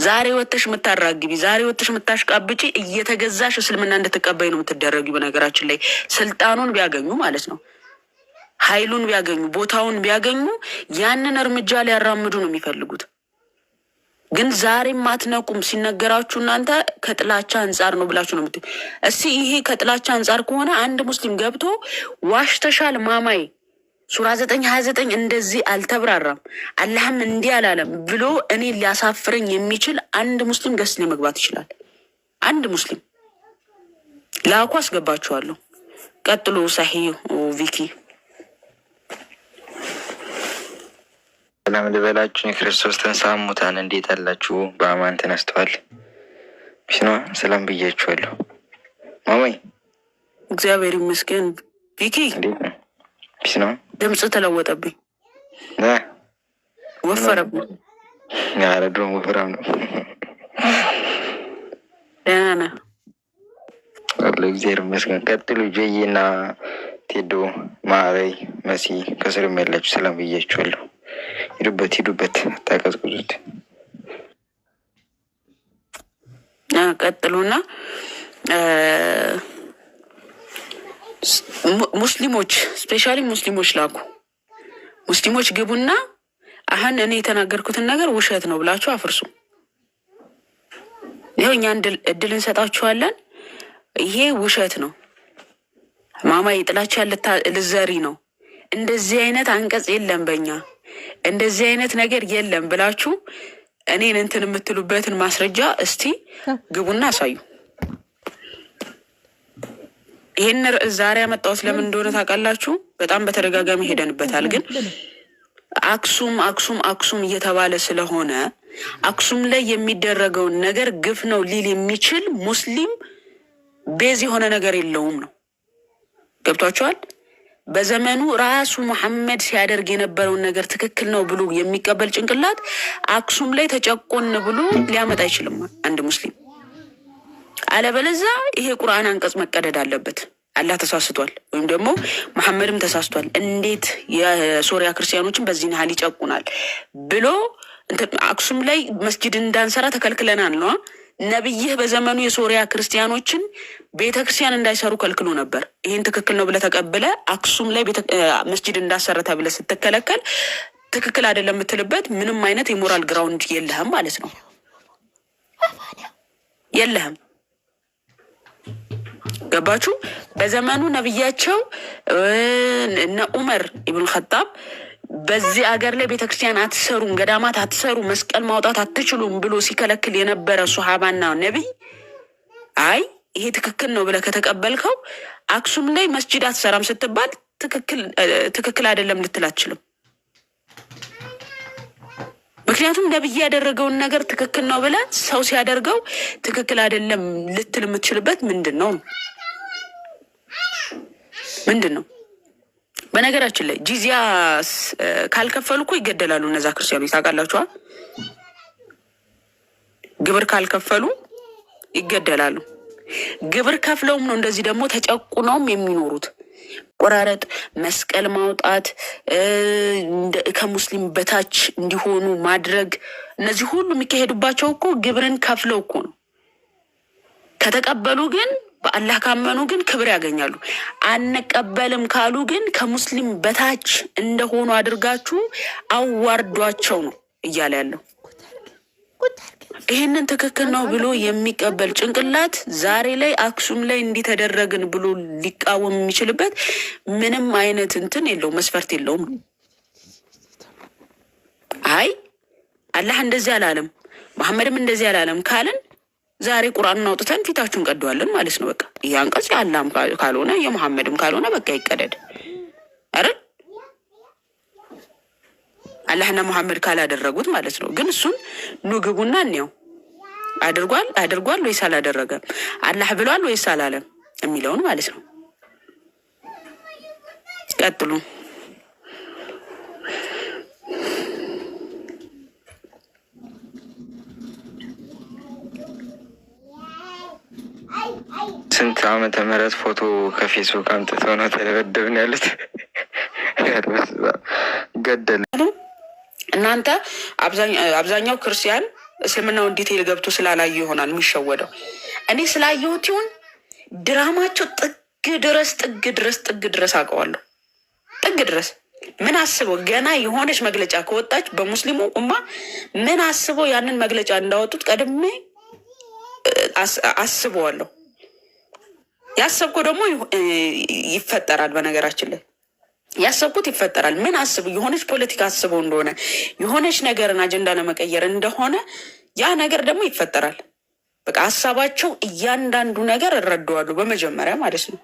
ዛሬ ወጥተሽ የምታራግቢ ዛሬ ወጥተሽ የምታሽቃብጪ እየተገዛሽ እስልምና እንድትቀበይ ነው የምትደረጊ። በነገራችን ላይ ስልጣኑን ቢያገኙ ማለት ነው ኃይሉን ቢያገኙ ቦታውን ቢያገኙ ያንን እርምጃ ሊያራምዱ ነው የሚፈልጉት። ግን ዛሬም አትነቁም። ሲነገራችሁ እናንተ ከጥላቻ አንጻር ነው ብላችሁ ነው እስቲ ይሄ ከጥላቻ አንጻር ከሆነ አንድ ሙስሊም ገብቶ ዋሽተሻል ማማይ ሱራ 9:29 እንደዚህ አልተብራራም አላህም እንዲህ አላለም ብሎ እኔ ሊያሳፍረኝ የሚችል አንድ ሙስሊም ገስት ላይ መግባት ይችላል። አንድ ሙስሊም ላኩ አስገባችኋለሁ። ቀጥሎ ሳሂህ ቪኪ ሰላም ልበላችሁ። የክርስቶስ ተንሥአ እሙታን እንዴት አላችሁ? በአማን ተነስተዋል። ቢስና ሰላም ብያችኋለሁ። ማማይ እግዚአብሔር ይመስገን። ቪኪ እንዴት ነው? ቢስና ድምጽ ተለወጠብኝ፣ ወፈረብኝ። ኧረ ድሮም ወፍራም ነው። ደህና ነህ? እግዚአብሔር ይመስገን። ቀጥሉ። ጀይና ቴዶ ማረይ መሲ ከስርም ያላችሁ ሰላም ብያችኋለሁ። ሂዱበት ታቀዝቅዙት። ቀጥሉና ሙስሊሞች ስፔሻሊ ሙስሊሞች ላኩ። ሙስሊሞች ግቡና አሁን እኔ የተናገርኩትን ነገር ውሸት ነው ብላችሁ አፍርሱ። ይኸው እኛ እድል እንሰጣችኋለን። ይሄ ውሸት ነው ማማ የጥላቻ ልዘሪ ነው። እንደዚህ አይነት አንቀጽ የለም በእኛ እንደዚህ አይነት ነገር የለም ብላችሁ እኔን እንትን የምትሉበትን ማስረጃ እስቲ ግቡና አሳዩ። ይሄን ርዕስ ዛሬ ያመጣሁት ለምን እንደሆነ ታውቃላችሁ? በጣም በተደጋጋሚ ሄደንበታል። ግን አክሱም እየተባለ ስለሆነ አክሱም ላይ የሚደረገውን ነገር ግፍ ነው ሊል የሚችል ሙስሊም ቤዝ የሆነ ነገር የለውም ነው። ገብቷችኋል? በዘመኑ ራሱ መሐመድ ሲያደርግ የነበረውን ነገር ትክክል ነው ብሎ የሚቀበል ጭንቅላት አክሱም ላይ ተጨቆን ብሎ ሊያመጣ አይችልም አንድ ሙስሊም። አለበለዚያ ይሄ ቁርአን አንቀጽ መቀደድ አለበት። አላህ ተሳስቷል ወይም ደግሞ መሐመድም ተሳስቷል፣ እንዴት የሶሪያ ክርስቲያኖችን በዚህ ያህል ይጨቁናል ብሎ አክሱም ላይ መስጂድ እንዳንሰራ ተከልክለናል ነው። ነብይህ በዘመኑ የሶሪያ ክርስቲያኖችን ቤተክርስቲያን እንዳይሰሩ ከልክሎ ነበር። ይህን ትክክል ነው ብለህ ተቀብለ አክሱም ላይ መስጂድ እንዳሰረተ ብለህ ስትከለከል ትክክል አይደለም የምትልበት ምንም አይነት የሞራል ግራውንድ የለህም ማለት ነው። የለህም። ገባችሁ? በዘመኑ ነብያቸው እነ ዑመር ኢብኑ ኸጣብ በዚህ አገር ላይ ቤተክርስቲያን አትሰሩም፣ ገዳማት አትሰሩ፣ መስቀል ማውጣት አትችሉም ብሎ ሲከለክል የነበረ ሱሐባና ነቢይ አይ ይሄ ትክክል ነው ብለህ ከተቀበልከው አክሱም ላይ መስጂድ አትሰራም ስትባል ትክክል አይደለም ልትል አትችልም። ምክንያቱም ነብይ ያደረገውን ነገር ትክክል ነው ብለህ ሰው ሲያደርገው ትክክል አይደለም ልትል የምትችልበት ምንድን ነው? በነገራችን ላይ ጂዚያ ካልከፈሉ እኮ ይገደላሉ እነዛ ክርስቲያኖች ታውቃላችኋ? ግብር ካልከፈሉ ይገደላሉ። ግብር ከፍለውም ነው እንደዚህ ደግሞ ተጨቁነውም የሚኖሩት። ቆራረጥ፣ መስቀል ማውጣት፣ ከሙስሊም በታች እንዲሆኑ ማድረግ፣ እነዚህ ሁሉ የሚካሄዱባቸው እኮ ግብርን ከፍለው እኮ ነው። ከተቀበሉ ግን በአላህ ካመኑ ግን ክብር ያገኛሉ። አንቀበልም ካሉ ግን ከሙስሊም በታች እንደሆኑ አድርጋችሁ አዋርዷቸው ነው እያለ ያለው። ይህንን ትክክል ነው ብሎ የሚቀበል ጭንቅላት ዛሬ ላይ አክሱም ላይ እንዲተደረግን ብሎ ሊቃወም የሚችልበት ምንም አይነት እንትን የለውም፣ መስፈርት የለውም። አይ አላህ እንደዚህ አላለም መሐመድም እንደዚህ አላለም ካልን ዛሬ ቁርአንን አውጥተን ፊታችሁን ቀደዋለን ማለት ነው። በቃ ይህ አንቀጽ የአላህም ካልሆነ የመሐመድም ካልሆነ በቃ ይቀደድ። አረ አላህና መሐመድ ካላደረጉት ማለት ነው። ግን እሱን ኑ ግቡና እንየው። አድርጓል ወይስ አላደረገም? አላህ ብሏል ወይስ አላለም የሚለውን ማለት ነው። ቀጥሉ። ስንት ዓመተ ምህረት ፎቶ ከፌስቡክ አምጥተው ነው ተደበደብን ያሉት። ገደል እናንተ አብዛኛው ክርስቲያን እስልምናውን ዲቴይል ገብቶ ስላላየ ይሆናል የሚሸወደው። እኔ ስላየሁት ይሁን ድራማቸው ጥግ ድረስ አውቀዋለሁ። ጥግ ድረስ ምን አስበው ገና የሆነች መግለጫ ከወጣች በሙስሊሙ ኡማ ምን አስበው ያንን መግለጫ እንዳወጡት ቀድሜ አስበዋለሁ። ያሰብኩ ደግሞ ይፈጠራል። በነገራችን ላይ ያሰብኩት ይፈጠራል። ምን አስቡ የሆነች ፖለቲካ አስበው እንደሆነ የሆነች ነገርን አጀንዳ ለመቀየር እንደሆነ ያ ነገር ደግሞ ይፈጠራል። በቃ ሀሳባቸው እያንዳንዱ ነገር እረዳዋለሁ በመጀመሪያ ማለት ነው።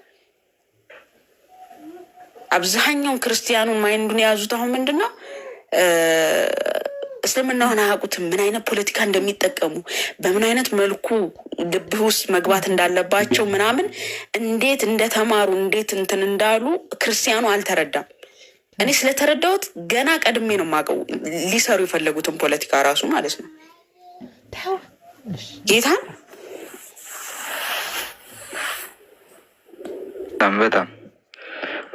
አብዛኛውን ክርስቲያኑን ማይንዱን የያዙት አሁን ምንድን ነው እስልምናውን አያውቁትም። ምን አይነት ፖለቲካ እንደሚጠቀሙ በምን አይነት መልኩ ልብህ ውስጥ መግባት እንዳለባቸው ምናምን እንዴት እንደተማሩ እንዴት እንትን እንዳሉ ክርስቲያኑ አልተረዳም። እኔ ስለተረዳሁት ገና ቀድሜ ነው የማውቀው ሊሰሩ የፈለጉትን ፖለቲካ ራሱ ማለት ነው። ጌታን በጣም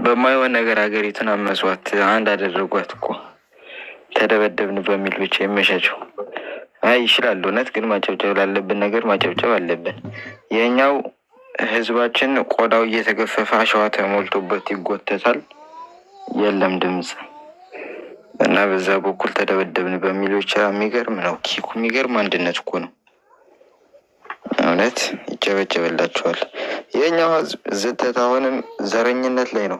በማይሆን ነገር ሀገሪቱን አመሷት። አንድ አደረጓት እኮ ተደበደብን በሚል ብቻ የሚመሻቸው ይችላል። እውነት ግን ማጨብጨብ ላለብን ነገር ማጨብጨብ አለብን። የኛው ህዝባችን ቆዳው እየተገፈፈ አሸዋ ተሞልቶበት ይጎተታል። የለም ድምፅ እና በዛ በኩል ተደበደብን በሚል ብቻ የሚገርም ነው። ኪኩ የሚገርም አንድነት እኮ ነው። እውነት ይጨበጨበላቸዋል። የኛው ህዝብ ዝተት አሁንም ዘረኝነት ላይ ነው።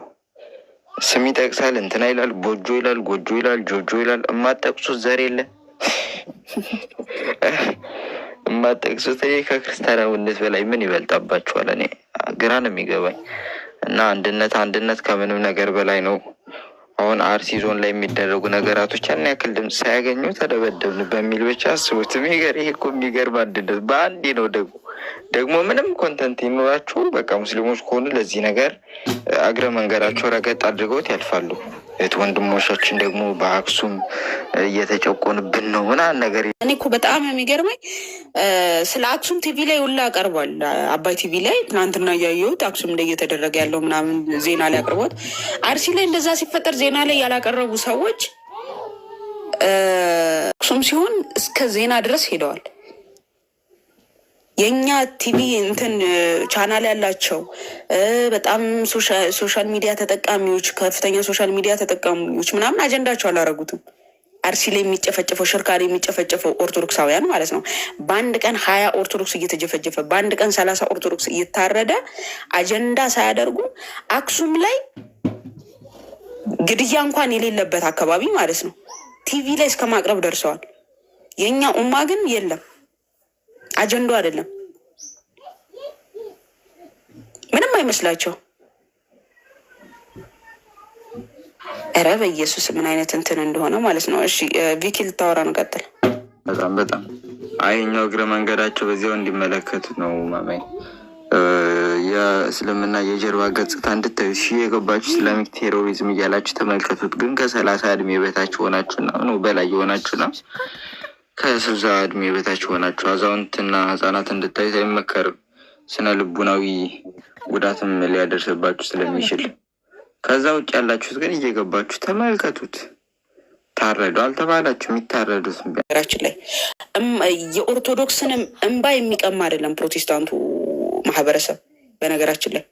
ስም ይጠቅሳል፣ እንትና ይላል፣ ቦጆ ይላል፣ ጎጆ ይላል፣ ጆጆ ይላል። እማጠቅሱት ዘር የለ እማጠቅሱት ከክርስቲያናዊነት በላይ ምን ይበልጣባቸዋል? እኔ ግራ ነው የሚገባኝ። እና አንድነት ከምንም ነገር በላይ ነው። አሁን አርሲ ዞን ላይ የሚደረጉ ነገራቶች ያን ያክል ድምፅ ሳያገኙ ተደበደብን በሚል ብቻ አስቡት። ይሄ እኮ የሚገርም አንድነት በአንዴ ነው። ደግሞ ምንም ኮንተንት ይኖራችሁ በቃ ሙስሊሞች ከሆኑ ለዚህ ነገር እግረ መንገዳቸው ረገጥ አድርገውት ያልፋሉ። እህት ወንድሞቻችን ደግሞ በአክሱም እየተጨቆንብን ነው ምናምን ነገር። እኔ እኮ በጣም የሚገርመኝ ስለ አክሱም ቲቪ ላይ ሁላ አቀርቧል። አባይ ቲቪ ላይ ትናንትና እያየሁት አክሱም ላይ እየተደረገ ያለው ምናምን ዜና ላይ አቅርቦት፣ አርሲ ላይ እንደዛ ሲፈጠር ዜና ላይ ያላቀረቡ ሰዎች አክሱም ሲሆን እስከ ዜና ድረስ ሄደዋል። የእኛ ቲቪ እንትን ቻናል ያላቸው በጣም ሶሻል ሚዲያ ተጠቃሚዎች ከፍተኛ ሶሻል ሚዲያ ተጠቃሚዎች ምናምን አጀንዳቸው አላረጉትም። አርሲ ላይ የሚጨፈጨፈው ሽርካ ላይ የሚጨፈጨፈው ኦርቶዶክሳውያን ማለት ነው። በአንድ ቀን 20 ኦርቶዶክስ እየተጀፈጀፈ በአንድ ቀን 30 ኦርቶዶክስ እየታረደ አጀንዳ ሳያደርጉ አክሱም ላይ ግድያ እንኳን የሌለበት አካባቢ ማለት ነው ቲቪ ላይ እስከ ማቅረብ ደርሰዋል። የእኛ ኡማ ግን የለም፣ አጀንዳ አይደለም፣ ምንም አይመስላቸው። ኧረ በኢየሱስ ምን አይነት እንትን እንደሆነ ማለት ነው። እሺ ቪኪ ልታወራ ነው፣ ቀጥል። በጣም አይኛው እግረ መንገዳቸው በዚያው እንዲመለከቱ ነው ማማይ የእስልምና የጀርባ ገጽታ እንድታዩ የገባችሁ ኢስላሚክ ቴሮሪዝም እያላችሁ ተመልከቱት። ግን ከ30 እድሜ በታች ሆናችሁና ነው በላይ የሆናችሁና ከ60 እድሜ በታች ሆናችሁ አዛውንትና ህጻናት እንድታዩት አይመከርም። ስነ ልቡናዊ ጉዳትም ሊያደርስባችሁ ስለሚችል ከዛ ውጭ ያላችሁት ግን እየገባችሁ ተመልከቱት። ታረዱ አልተባላችሁ የሚታረዱት ነገራችን ላይ የኦርቶዶክስንም እንባ የሚቀማ አይደለም ፕሮቴስታንቱ ማህበረሰብ። በነገራችን ላይ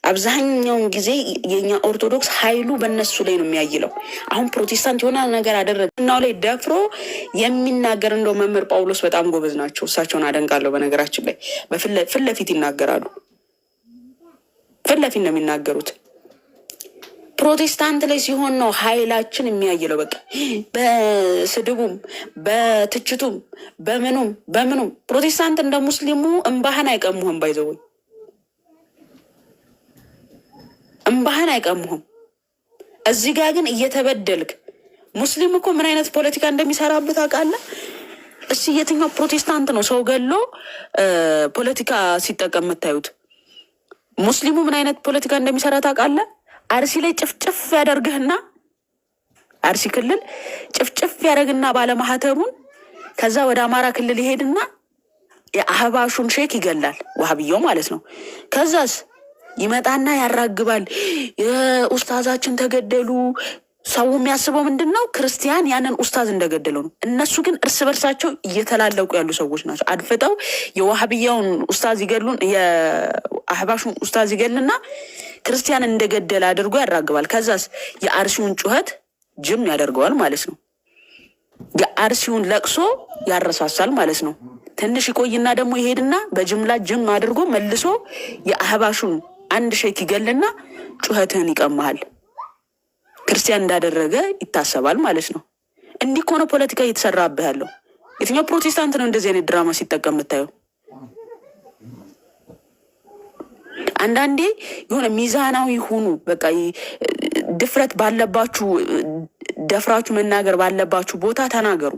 አብዛኛውን ጊዜ የኛ ኦርቶዶክስ ኃይሉ በእነሱ ላይ ነው የሚያይለው። አሁን ፕሮቴስታንት የሆነ ነገር አደረገ እናው ላይ ደፍሮ የሚናገር እንደው መምህር ጳውሎስ በጣም ጎበዝ ናቸው። እሳቸውን አደንቃለሁ። በነገራችን ላይ ፊት ለፊት ይናገራሉ። ፊት ለፊት ነው የሚናገሩት። ፕሮቴስታንት ላይ ሲሆን ነው ኃይላችን የሚያይለው። በቃ በስድቡም በትችቱም በምኑም ፕሮቴስታንት እንደ ሙስሊሙ እምባህን አይቀሙህም። ባይዘወይ እምባህን አይቀሙህም። እዚህ ጋር ግን እየተበደልክ ሙስሊም እኮ ምን አይነት ፖለቲካ እንደሚሰራበት አውቃለህ? እስኪ የትኛው ፕሮቴስታንት ነው ሰው ገሎ ፖለቲካ ሲጠቀም የምታዩት? ሙስሊሙ ምን አይነት ፖለቲካ እንደሚሰራ ታውቃለህ? አርሲ ላይ ጭፍጭፍ ያደርግህና አርሲ ክልል ጭፍጭፍ ያደርግና ባለማህተሙን ከዛ ወደ አማራ ክልል ይሄድና የአህባሹን ሼክ ይገላል። ዋህብያው ማለት ነው። ከዛስ ይመጣና ያራግባል። የኡስታዛችን ተገደሉ፣ ሰው የሚያስበው ምንድን ነው? ክርስቲያን ያንን ኡስታዝ እንደገደለው ነው። እነሱ ግን እርስ በርሳቸው እየተላለቁ ያሉ ሰዎች ናቸው። አድፍጠው የዋህብያውን ኡስታዝ ይገሉን፣ የአህባሹን ኡስታዝ ይገልና ክርስቲያን እንደገደለ አድርጎ ያራግባል። ከዛስ የአርሲውን ጩኸት ጅም ያደርገዋል ማለት ነው። የአርሲውን ለቅሶ ያረሳሳል ማለት ነው። ትንሽ ይቆይና ደግሞ ይሄድና በጅምላ ጅም አድርጎ መልሶ የአህባሹን አንድ ሼክ ይገልና ጩኸትህን ይቀማሃል። ክርስቲያን እንዳደረገ ይታሰባል ማለት ነው። እንዲህ ከሆነ ፖለቲካ እየተሰራብህ ያለው የትኛው ፕሮቴስታንት ነው እንደዚህ አይነት ድራማ ሲጠቀም የምታየው? አንዳንዴ የሆነ ሚዛናዊ ሁኑ። በቃ ድፍረት ባለባችሁ ደፍራችሁ መናገር ባለባችሁ ቦታ ተናገሩ።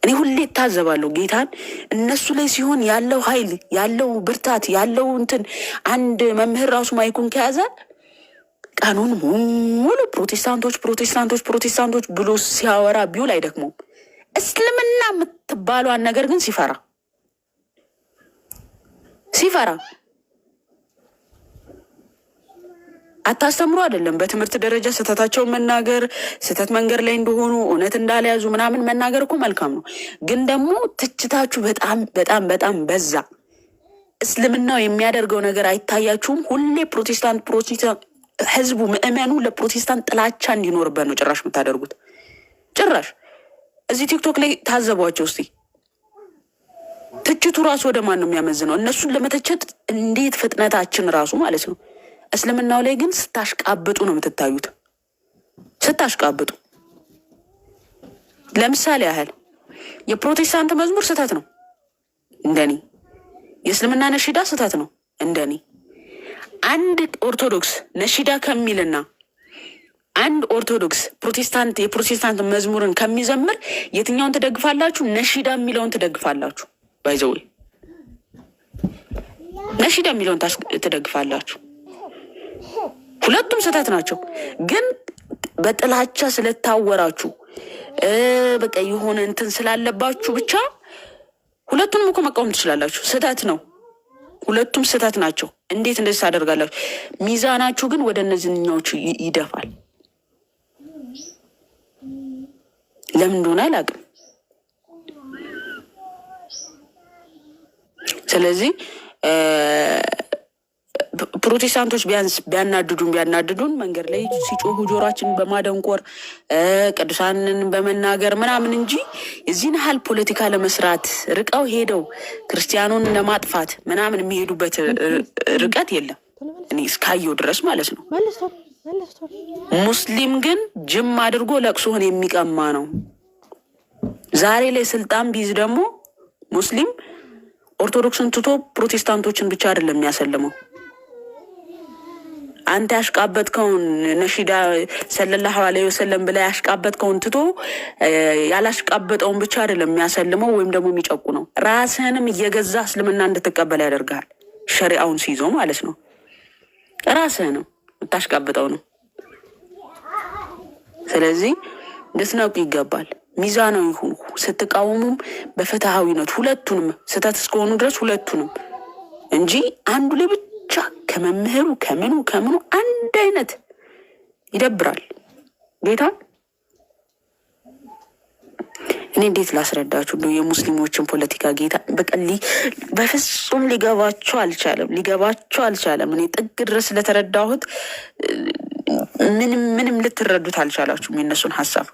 እኔ ሁሌ እታዘባለሁ ጌታን። እነሱ ላይ ሲሆን ያለው ኃይል ያለው ብርታት ያለው እንትን አንድ መምህር ራሱ ማይኩን ከያዘ ቀኑን ሙሉ ፕሮቴስታንቶች ብሎ ሲያወራ ቢውል አይደክመውም። እስልምና የምትባሏን ነገር ግን ሲፈራ አታስተምሩ አይደለም። በትምህርት ደረጃ ስህተታቸውን መናገር፣ ስህተት መንገድ ላይ እንደሆኑ እውነት እንዳልያዙ ምናምን መናገር እኮ መልካም ነው። ግን ደግሞ ትችታችሁ በጣም በዛ። እስልምናው የሚያደርገው ነገር አይታያችሁም? ሁሌ ፕሮቴስታንት ህዝቡ ምእመኑ ለፕሮቴስታንት ጥላቻ እንዲኖርበት ነው ጭራሽ የምታደርጉት። ጭራሽ እዚህ ቲክቶክ ላይ ታዘቧቸው እስቲ። ትችቱ ራሱ ወደ ማን ነው የሚያመዝነው? እነሱን ለመተቸት እንዴት ፍጥነታችን ራሱ ማለት ነው። እስልምናው ላይ ግን ስታሽቃብጡ ነው የምትታዩት። ስታሽቃብጡ ለምሳሌ ያህል የፕሮቴስታንት መዝሙር ስህተት ነው እንደኔ፣ የእስልምና ነሺዳ ስህተት ነው እንደኔ። አንድ ኦርቶዶክስ ነሺዳ ከሚልና አንድ ኦርቶዶክስ የፕሮቴስታንት መዝሙርን ከሚዘምር የትኛውን ትደግፋላችሁ? ነሺዳ የሚለውን ትደግፋላችሁ። ባይዘው ነሺዳ የሚለውን ትደግፋላችሁ። ሁለቱም ስህተት ናቸው። ግን በጥላቻ ስለታወራችሁ በቃ የሆነ እንትን ስላለባችሁ ብቻ ሁለቱንም እኮ መቃወም ትችላላችሁ። ስህተት ነው፣ ሁለቱም ስህተት ናቸው። እንዴት እንደዚህ ታደርጋላችሁ? ሚዛናችሁ ግን ወደ እነዚህኛዎቹ ይደፋል። ለምን እንደሆነ አላውቅም። ስለዚህ ፕሮቴስታንቶች ቢያንስ ቢያናድዱን መንገድ ላይ ሲጮሁ ጆሯችንን በማደንቆር ቅዱሳንን በመናገር ምናምን እንጂ የዚህን ያህል ፖለቲካ ለመስራት ርቀው ሄደው ክርስቲያኑን ለማጥፋት ምናምን የሚሄዱበት ርቀት የለም እኔ እስካየው ድረስ ማለት ነው። ሙስሊም ግን ጅም አድርጎ ለቅሶህን የሚቀማ ነው። ዛሬ ላይ ስልጣን ቢይዝ ደግሞ ሙስሊም ኦርቶዶክስን ትቶ ፕሮቴስታንቶችን ብቻ አይደለም የሚያሰልመው። አንተ ያሽቃበጥከውን ነሺዳ ሰለላሁ ዐለይሂ ወሰለም ብላ ያሽቃበጥከውን ትቶ ያላሽቃበጠውን ብቻ አይደለም የሚያሰልመው ወይም ደግሞ የሚጨቁነው። ራስህንም እየገዛ እስልምና እንድትቀበል ያደርጋል። ሸሪዓውን ሲይዞ ማለት ነው። ራስህንም የምታሽቃበጠው ነው። ስለዚህ ልትነቁ ይገባል። ሚዛናዊ ሁኑ። ስትቃወሙም በፍትሃዊነት ሁለቱንም ስህተት እስከሆኑ ድረስ ሁለቱንም እንጂ አንዱ ላይ ብቻ ከመምህሩ ከምኑ አንድ አይነት ይደብራል። ጌታ እኔ እንዴት ላስረዳችሁ? የሙስሊሞችን ፖለቲካ ጌታ በፍጹም ሊገባቸው አልቻለም። እኔ ጥግ ድረስ ስለተረዳሁት ምንም ልትረዱት አልቻላችሁም የእነሱን ሀሳብ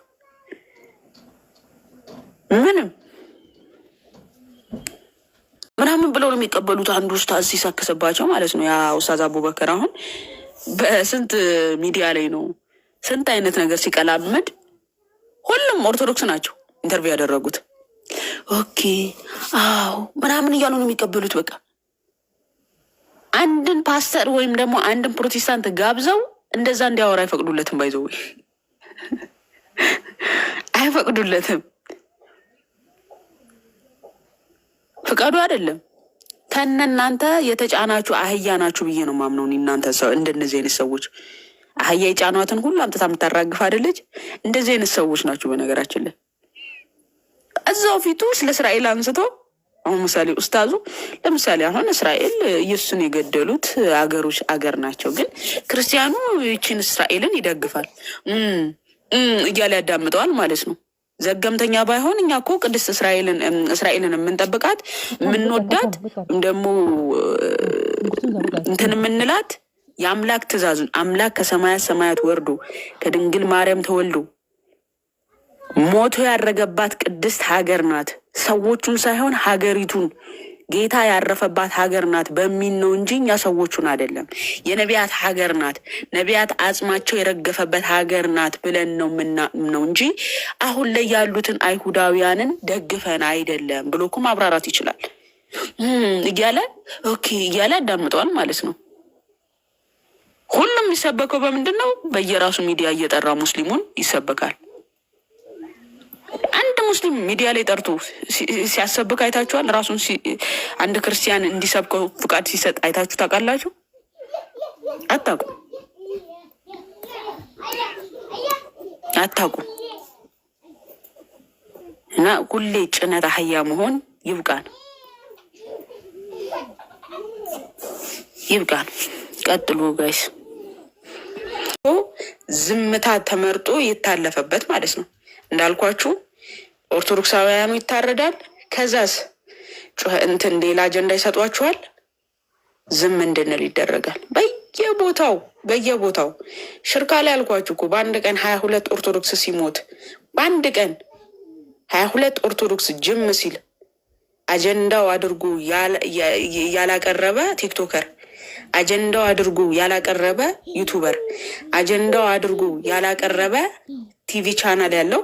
ምናምን ብለው ነው የሚቀበሉት። አንዱ ኡስታዝ ሲሳክስባቸው ማለት ነው። ያ ኡስታዝ አቡበከር አሁን በስንት ሚዲያ ላይ ነው ስንት አይነት ነገር ሲቀላምድ፣ ሁሉም ኦርቶዶክስ ናቸው ኢንተርቪው ያደረጉት። ኦኬ አዎ ምናምን እያሉ ነው የሚቀበሉት። በቃ አንድን ፓስተር ወይም ደግሞ አንድን ፕሮቴስታንት ጋብዘው እንደዛ እንዲያወራ አይፈቅዱለትም። ባይዘው አይፈቅዱለትም። ፍቃዱ አይደለም። ከእናንተ የተጫናችሁ አህያ ናችሁ ብዬ ነው ማምነው። እናንተ ሰው እንደነዚህ አይነት ሰዎች አህያ የጫኗትን ሁሉ አምጥታ የምታራግፍ አይደለች? እንደዚህ አይነት ሰዎች ናችሁ። በነገራችን ላይ እዛው ፊቱ ስለ እስራኤል አንስቶ አሁን ምሳሌ ኡስታዙ ለምሳሌ አሁን እስራኤል ኢየሱስን የገደሉት አገር ናቸው፣ ግን ክርስቲያኑ ይችን እስራኤልን ይደግፋል እያለ ያዳምጠዋል ማለት ነው። ዘገምተኛ ባይሆን እኛ እኮ ቅድስት እስራኤልን የምንጠብቃት የምንወዳት ደግሞ እንትን የምንላት የአምላክ ትእዛዙን አምላክ ከሰማያት ሰማያት ወርዶ ከድንግል ማርያም ተወልዶ ሞቶ ያረገባት ቅድስት ሀገር ናት። ሰዎቹን ሳይሆን ሀገሪቱን ጌታ ያረፈባት ሀገር ናት በሚል ነው እንጂ እኛ ሰዎቹን አይደለም። የነቢያት ሀገር ናት፣ ነቢያት አጽማቸው የረገፈበት ሀገር ናት ብለን ነው እንጂ አሁን ላይ ያሉትን አይሁዳውያንን ደግፈን አይደለም ብሎ እኮ ማብራራት ይችላል እያለ ያዳምጠዋል ማለት ነው። ሁሉም የሚሰበከው በምንድን ነው? በየራሱ ሚዲያ እየጠራ ሙስሊሙን ይሰበካል። አንድ ሙስሊም ሚዲያ ላይ ጠርቶ ሲያሰብክ አይታችኋል? ራሱን አንድ ክርስቲያን እንዲሰብከው ፍቃድ ሲሰጥ አይታችሁ ታውቃላችሁ? አታውቁም። እና ሁሌ ጭነት አህያ መሆን ይብቃን። ቀጥሉ ጋይስ። ዝምታ ተመርጦ የታለፈበት ማለት ነው። እንዳልኳችሁ ኦርቶዶክሳውያኑ ይታረዳል። ከዛስ ሌላ አጀንዳ ይሰጧችኋል። ዝም እንድንል ይደረጋል። በየቦታው ሽርካ ላይ አልኳችሁ እኮ በአንድ ቀን 22 ኦርቶዶክስ ሲሞት፣ በአንድ ቀን 22 ኦርቶዶክስ ጅም ሲል አጀንዳው አድርጎ ያላቀረበ ቲክቶከር፣ አጀንዳው አድርጎ ያላቀረበ ዩቱበር፣ አጀንዳው አድርጎ ያላቀረበ ቲቪ ቻናል ያለው